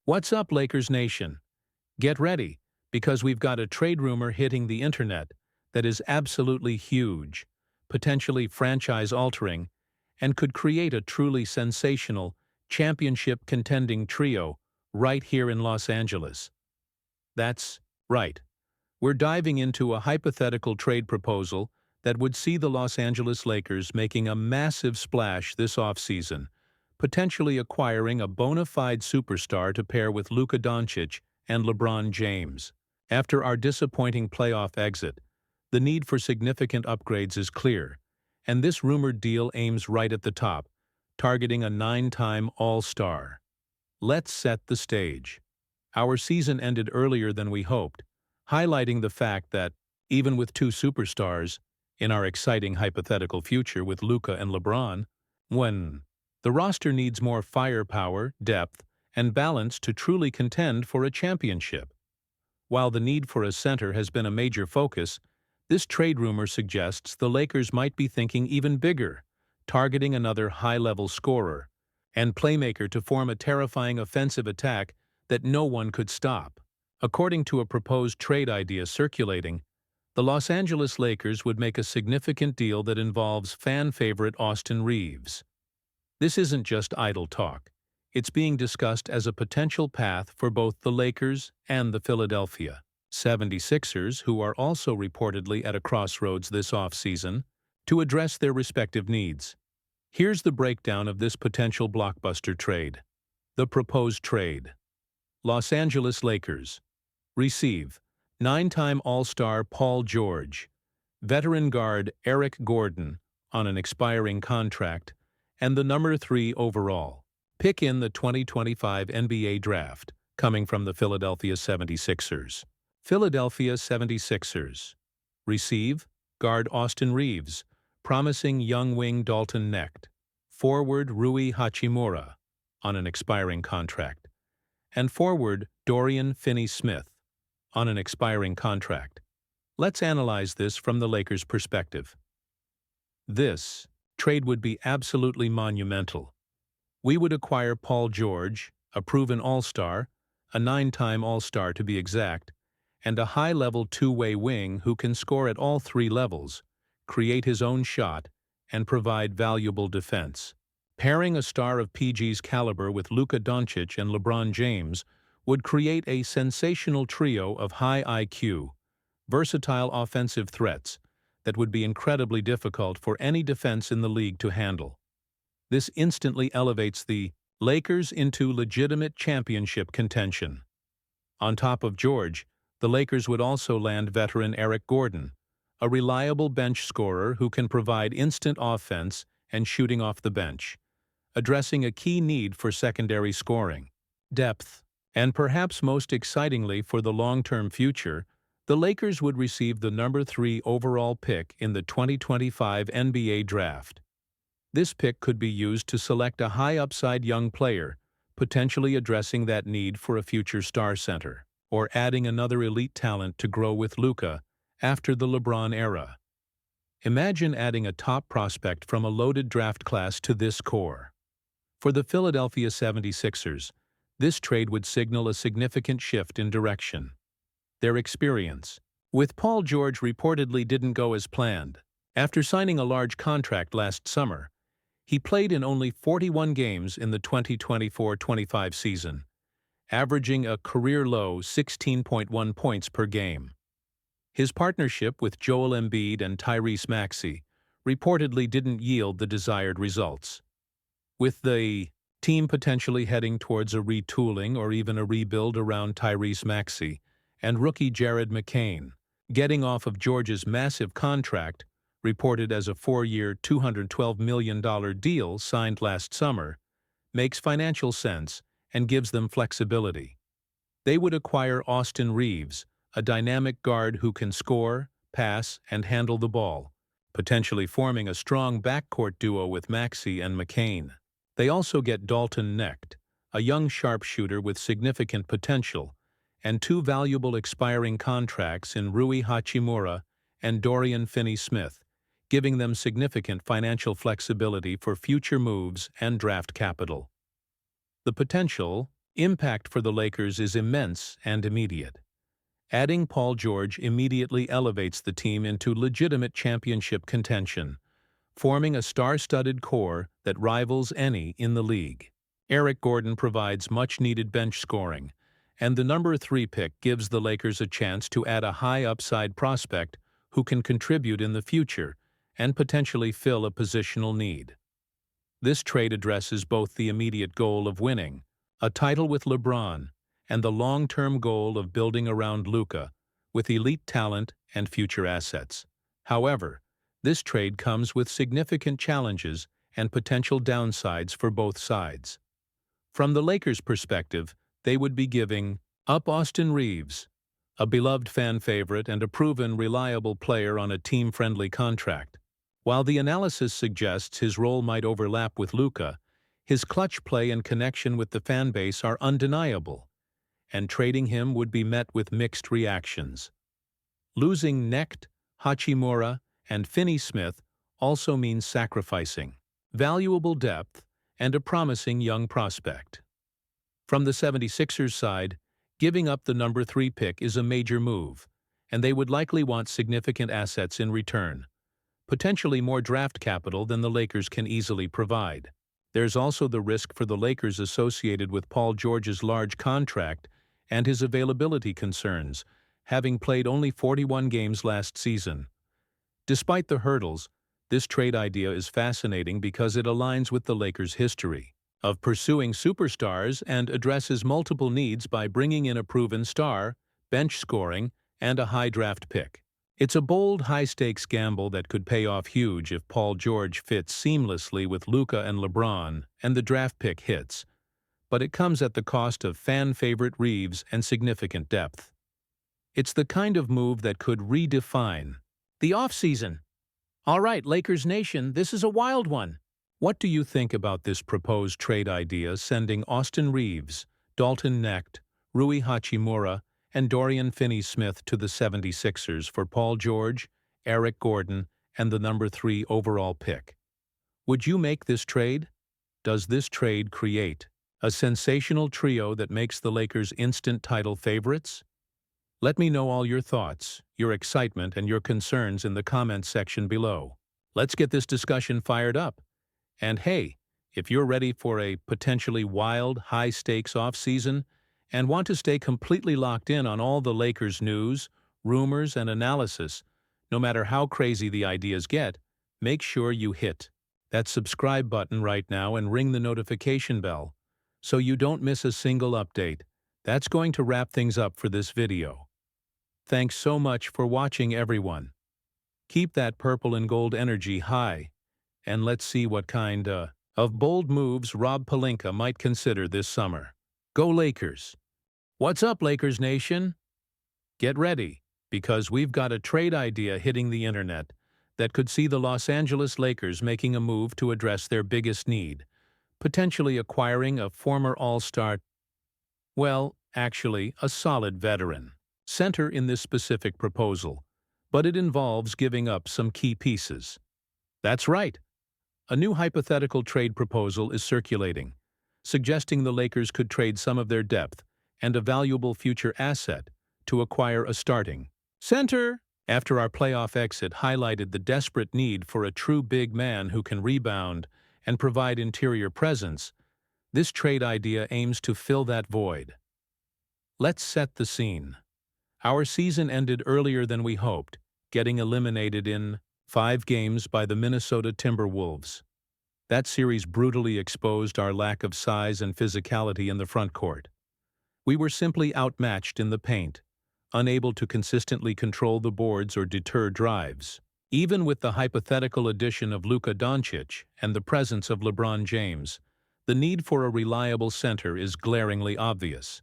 What's up, Lakers Nation? Get ready, because we've got a trade rumor hitting the internet that is absolutely huge, potentially franchise-altering, and could create a truly sensational, championship-contending trio right here in Los Angeles. That's right. We're diving into a hypothetical trade proposal that would see the Los Angeles Lakers making a massive splash this offseason, potentially acquiring a bona fide superstar to pair with Luka Doncic and LeBron James. After our disappointing playoff exit, the need for significant upgrades is clear, and this rumored deal aims right at the top, targeting a 9-time All-Star. Let's set the stage. Our season ended earlier than we hoped, highlighting the fact that, even with two superstars, in our exciting hypothetical future with Luka and LeBron, the roster needs more firepower, depth, and balance to truly contend for a championship. While the need for a center has been a major focus, this trade rumor suggests the Lakers might be thinking even bigger, targeting another high-level scorer and playmaker to form a terrifying offensive attack that no one could stop. According to a proposed trade idea circulating, the Los Angeles Lakers would make a significant deal that involves fan favorite Austin Reeves. This isn't just idle talk. It's being discussed as a potential path for both the Lakers and the Philadelphia 76ers, who are also reportedly at a crossroads this offseason, to address their respective needs. Here's the breakdown of this potential blockbuster trade. The proposed trade. Los Angeles Lakers. Receive 9-time All-Star Paul George, veteran guard Eric Gordon on an expiring contract, and the number 3 overall pick in the 2025 NBA Draft, coming from the Philadelphia 76ers. Philadelphia 76ers. Receive guard Austin Reeves, promising young wing Dalton Knecht, forward Rui Hachimura on an expiring contract, and forward Dorian Finney-Smith on an expiring contract. Let's analyze this from the Lakers' perspective. This trade would be absolutely monumental. We would acquire Paul George, a proven All-Star, a 9-time All-Star to be exact, and a high-level two-way wing who can score at all 3 levels, create his own shot, and provide valuable defense. Pairing a star of PG's caliber with Luka Doncic and LeBron James would create a sensational trio of high IQ, versatile offensive threats that would be incredibly difficult for any defense in the league to handle. This instantly elevates the Lakers into legitimate championship contention. On top of George, the Lakers would also land veteran Eric Gordon, a reliable bench scorer who can provide instant offense and shooting off the bench, addressing a key need for secondary scoring. Depth. And perhaps most excitingly for the long-term future, the Lakers would receive the number 3 overall pick in the 2025 NBA Draft. This pick could be used to select a high-upside young player, potentially addressing that need for a future star center, or adding another elite talent to grow with Luka after the LeBron era. Imagine adding a top prospect from a loaded draft class to this core. For the Philadelphia 76ers, this trade would signal a significant shift in direction. Their experience with Paul George reportedly didn't go as planned. After signing a large contract last summer, he played in only 41 games in the 2024-25 season, averaging a career-low 16.1 points per game. His partnership with Joel Embiid and Tyrese Maxey reportedly didn't yield the desired results. With the team potentially heading towards a retooling or even a rebuild around Tyrese Maxey and rookie Jared McCain, getting off of George's massive contract, reported as a 4-year, $212 million deal signed last summer, makes financial sense and gives them flexibility. They would acquire Austin Reeves, a dynamic guard who can score, pass, and handle the ball, potentially forming a strong backcourt duo with Maxey and McCain. They also get Dalton Knecht, a young sharpshooter with significant potential, and 2 valuable expiring contracts in Rui Hachimura and Dorian Finney-Smith, giving them significant financial flexibility for future moves and draft capital. The potential Impact for the Lakers is immense and immediate. Adding Paul George immediately elevates the team into legitimate championship contention, forming a star-studded core that rivals any in the league. Eric Gordon provides much-needed bench scoring, and the number 3 pick gives the Lakers a chance to add a high-upside prospect who can contribute in the future and potentially fill a positional need. This trade addresses both the immediate goal of winning, a title with LeBron, and the long-term goal of building around Luka, with elite talent and future assets. However, this trade comes with significant challenges and potential downsides for both sides. From the Lakers' perspective, they would be giving up Austin Reeves, a beloved fan favorite and a proven reliable player on a team-friendly contract. While the analysis suggests his role might overlap with Luka, his clutch play and connection with the fan base are undeniable, and trading him would be met with mixed reactions. Losing Necht, Hachimura, and Finney-Smith also means sacrificing valuable depth and a promising young prospect. From the 76ers side, giving up the number 3 pick is a major move, and they would likely want significant assets in return, potentially more draft capital than the Lakers can easily provide. There's also the risk for the Lakers associated with Paul George's large contract and his availability concerns, having played only 41 games last season. Despite the hurdles, this trade idea is fascinating because it aligns with the Lakers' history of pursuing superstars and addresses multiple needs by bringing in a proven star, bench scoring, and a high draft pick. It's a bold, high-stakes gamble that could pay off huge if Paul George fits seamlessly with Luka and LeBron and the draft pick hits, but it comes at the cost of fan-favorite Reeves and significant depth. It's the kind of move that could redefine the offseason. All right, Lakers Nation, this is a wild one. What do you think about this proposed trade idea sending Austin Reeves, Dalton Knecht, Rui Hachimura, and Dorian Finney-Smith to the 76ers for Paul George, Eric Gordon, and the number 3 overall pick? Would you make this trade? Does this trade create a sensational trio that makes the Lakers instant title favorites? Let me know all your thoughts, your excitement, and your concerns in the comments section below. Let's get this discussion fired up. And hey, if you're ready for a potentially wild, high-stakes offseason and want to stay completely locked in on all the Lakers news, rumors, and analysis, no matter how crazy the ideas get, make sure you hit that subscribe button right now and ring the notification bell so you don't miss a single update. That's going to wrap things up for this video. Thanks so much for watching, everyone. Keep that purple and gold energy high, and let's see what kind of bold moves Rob Pelinka might consider this summer. Go Lakers! What's up, Lakers Nation? Get ready, because we've got a trade idea hitting the internet that could see the Los Angeles Lakers making a move to address their biggest need, potentially acquiring a former All-Star, well, actually, a solid veteran center in this specific proposal, but it involves giving up some key pieces. That's right. A new hypothetical trade proposal is circulating, suggesting the Lakers could trade some of their depth and a valuable future asset to acquire a starting center. After our playoff exit highlighted the desperate need for a true big man who can rebound and provide interior presence, this trade idea aims to fill that void. Let's set the scene. Our season ended earlier than we hoped, getting eliminated in 5 games by the Minnesota Timberwolves. That series brutally exposed our lack of size and physicality in the front court. We were simply outmatched in the paint, unable to consistently control the boards or deter drives. Even with the hypothetical addition of Luka Doncic and the presence of LeBron James, the need for a reliable center is glaringly obvious.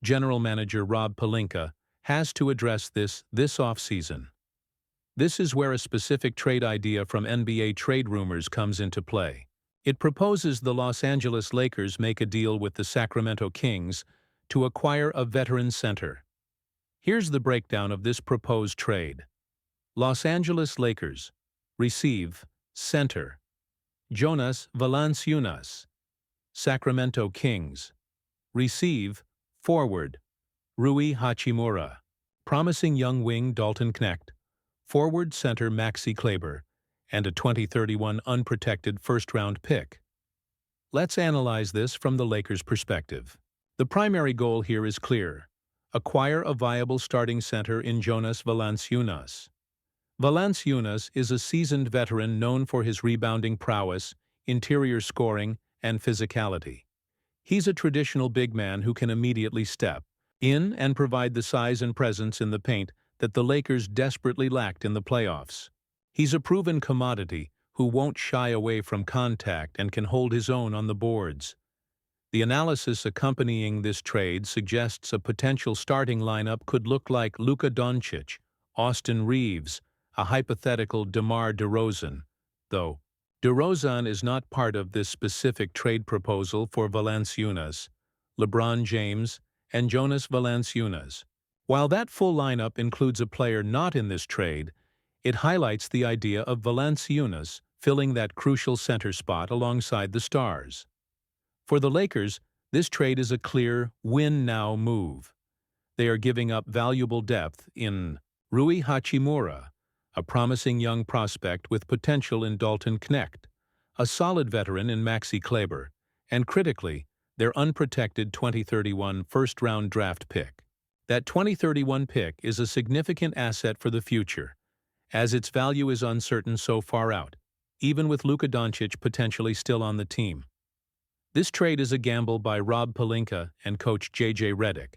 General Manager Rob Pelinka has to address this offseason. This is where a specific trade idea from NBA Trade Rumors comes into play. It proposes the Los Angeles Lakers make a deal with the Sacramento Kings to acquire a veteran center. Here's the breakdown of this proposed trade. Los Angeles Lakers receive center Jonas Valanciunas. Sacramento Kings Receive, forward, Rui Hachimura. Promising young wing Dalton Knecht, forward center Maxi Kleber, and a 2031 unprotected first-round pick. Let's analyze this from the Lakers' perspective. The primary goal here is clear: acquire a viable starting center in Jonas Valanciunas. Valanciunas is a seasoned veteran known for his rebounding prowess, interior scoring, and physicality. He's a traditional big man who can immediately step in and provide the size and presence in the paint that the Lakers desperately lacked in the playoffs. He's a proven commodity who won't shy away from contact and can hold his own on the boards. The analysis accompanying this trade suggests a potential starting lineup could look like Luka Doncic, Austin Reeves, a hypothetical DeMar DeRozan, though DeRozan is not part of this specific trade proposal for Valanciunas, LeBron James, and Jonas Valanciunas. While that full lineup includes a player not in this trade, it highlights the idea of Valanciunas filling that crucial center spot alongside the stars. For the Lakers, this trade is a clear win-now move. They are giving up valuable depth in Rui Hachimura, a promising young prospect with potential in Dalton Knecht, a solid veteran in Maxi Kleber, and critically, their unprotected 2031 first-round draft pick. That 2031 pick is a significant asset for the future, as its value is uncertain so far out, even with Luka Doncic potentially still on the team. This trade is a gamble by Rob Pelinka and coach J.J. Redick,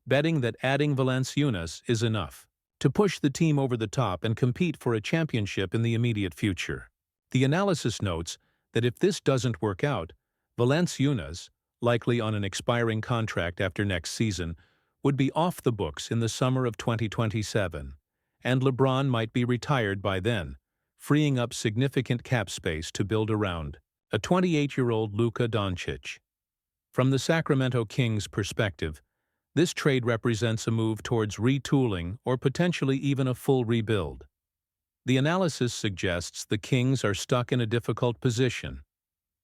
betting that adding Valanciunas is enough to push the team over the top and compete for a championship in the immediate future. The analysis notes that if this doesn't work out, Valanciunas, likely on an expiring contract after next season, would be off the books in the summer of 2027, and LeBron might be retired by then, freeing up significant cap space to build around a 28-year-old Luka Doncic. From the Sacramento Kings' perspective, this trade represents a move towards retooling or potentially even a full rebuild. The analysis suggests the Kings are stuck in a difficult position,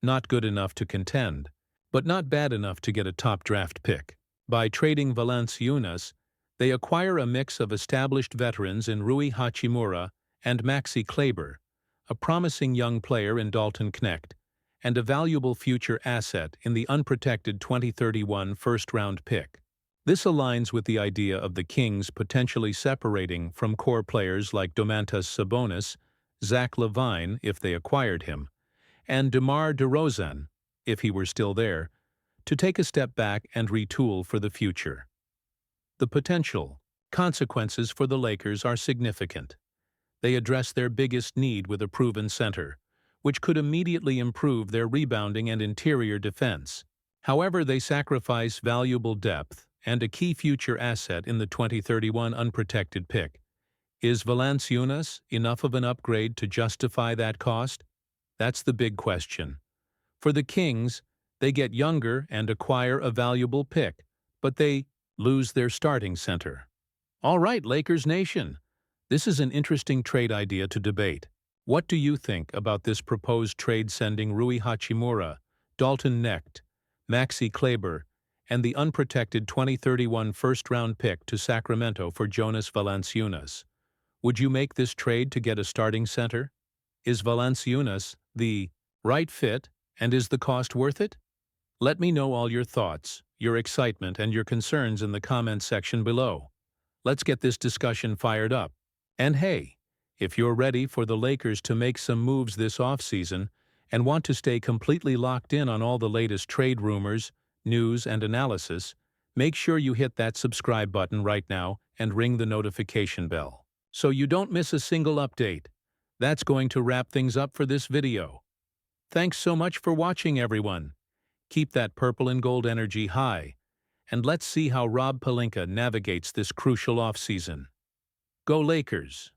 not good enough to contend, but not bad enough to get a top draft pick. By trading Valanciunas, they acquire a mix of established veterans in Rui Hachimura and Maxi Kleber, a promising young player in Dalton Knecht, and a valuable future asset in the unprotected 2031 first-round pick. This aligns with the idea of the Kings potentially separating from core players like Domantas Sabonis, Zach LaVine if they acquired him, and DeMar DeRozan, if he were still there, to take a step back and retool for the future. The potential consequences for the Lakers are significant. They address their biggest need with a proven center, which could immediately improve their rebounding and interior defense. However, they sacrifice valuable depth and a key future asset in the 2031 unprotected pick. Is Valanciunas enough of an upgrade to justify that cost? That's the big question. For the Kings, they get younger and acquire a valuable pick, but they lose their starting center. All right, Lakers Nation, this is an interesting trade idea to debate. What do you think about this proposed trade sending Rui Hachimura, Dalton Knecht, Maxi Kleber, and the unprotected 2031 first-round pick to Sacramento for Jonas Valanciunas? Would you make this trade to get a starting center? Is Valanciunas the right fit, and is the cost worth it? Let me know all your thoughts, your excitement, and your concerns in the comments section below. Let's get this discussion fired up. And hey, if you're ready for the Lakers to make some moves this offseason and want to stay completely locked in on all the latest trade rumors, news, and analysis, make sure you hit that subscribe button right now and ring the notification bell, so you don't miss a single update. That's going to wrap things up for this video. Thanks so much for watching, everyone. Keep that purple and gold energy high, and let's see how Rob Pelinka navigates this crucial offseason. Go Lakers!